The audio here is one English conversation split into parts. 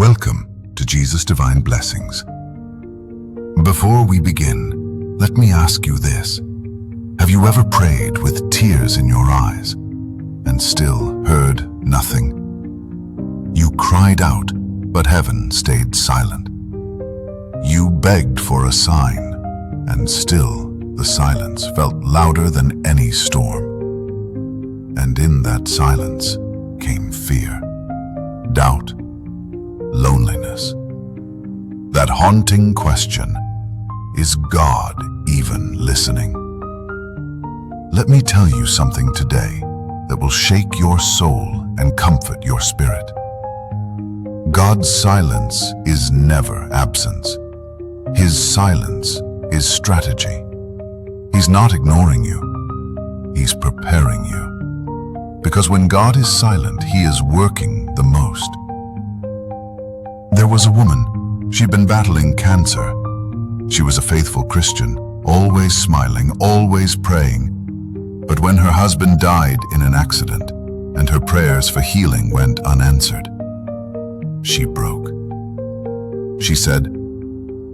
Welcome to Jesus' Divine Blessings. Before we begin, let me ask you this. Have you ever prayed with tears in your eyes and still heard nothing? You cried out, but heaven stayed silent. You begged for a sign, and still the silence felt louder than any storm. And in that silence came fear, doubt, loneliness. That haunting question, is God even listening? Let me tell you something today that will shake your soul and comfort your spirit. God's silence is never absence. His silence is strategy. He's not ignoring you. He's preparing you. Because when God is silent, He is working the most. There was a woman. She'd been battling cancer. She was a faithful Christian, always smiling, always praying. But when her husband died in an accident and her prayers for healing went unanswered, she broke. She said,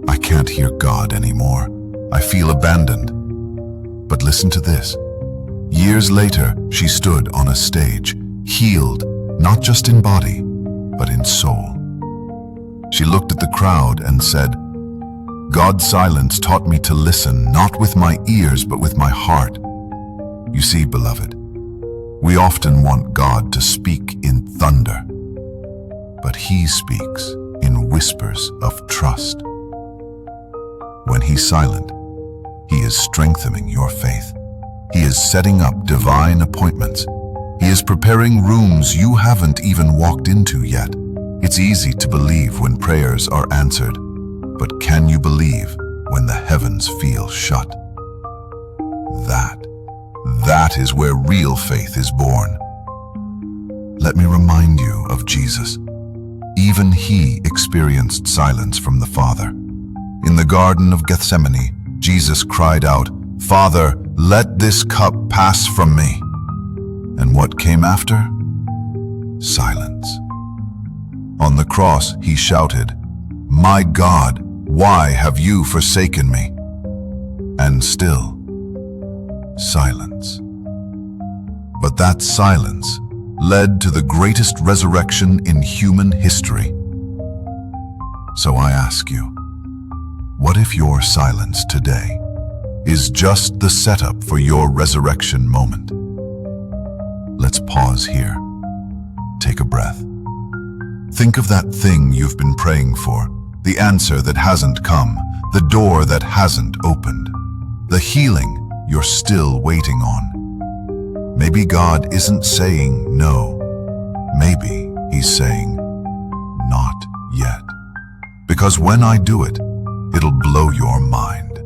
"I can't hear God anymore. I feel abandoned." But listen to this. Years later, she stood on a stage, healed, not just in body, but in soul. She looked at the crowd and said, "God's silence taught me to listen, not with my ears, but with my heart." You see, beloved, we often want God to speak in thunder, but He speaks in whispers of trust. When He's silent, He is strengthening your faith. He is setting up divine appointments. He is preparing rooms you haven't even walked into yet. It's easy to believe when prayers are answered, but can you believe when the heavens feel shut? That is where real faith is born. Let me remind you of Jesus. Even He experienced silence from the Father. In the Garden of Gethsemane, Jesus cried out, "Father, let this cup pass from me." And what came after? Silence. On the cross, He shouted, "My God, why have you forsaken me?" And still, silence. But that silence led to the greatest resurrection in human history. So I ask you, what if your silence today is just the setup for your resurrection moment? Let's pause here. Take a breath. Think of that thing you've been praying for, the answer that hasn't come, the door that hasn't opened, the healing you're still waiting on. Maybe God isn't saying no. Maybe He's saying, not yet. Because when I do it, it'll blow your mind.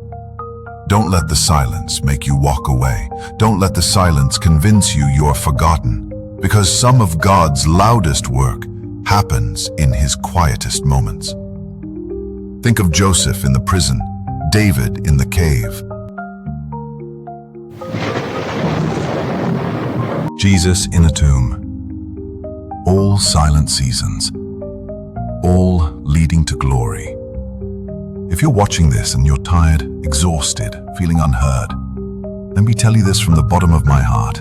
Don't let the silence make you walk away. Don't let the silence convince you you're forgotten. Because some of God's loudest work happens in His quietest moments. Think of Joseph in the prison, David in the cave, Jesus in a tomb. All silent seasons, all leading to glory. If you're watching this and you're tired, exhausted, feeling unheard, let me tell you this from the bottom of my heart.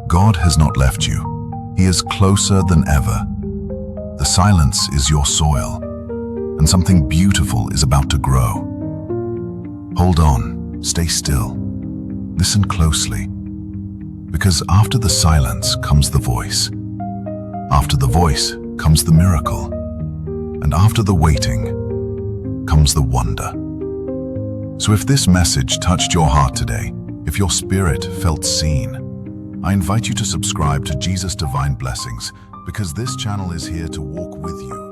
God has not left you. He is closer than ever. The silence is your soil, and something beautiful is about to grow. Hold on, stay still, listen closely. Because after the silence comes the voice. After the voice comes the miracle. And after the waiting comes the wonder. So if this message touched your heart today, if your spirit felt seen, I invite you to subscribe to Jesus' Divine Blessings, because this channel is here to walk with you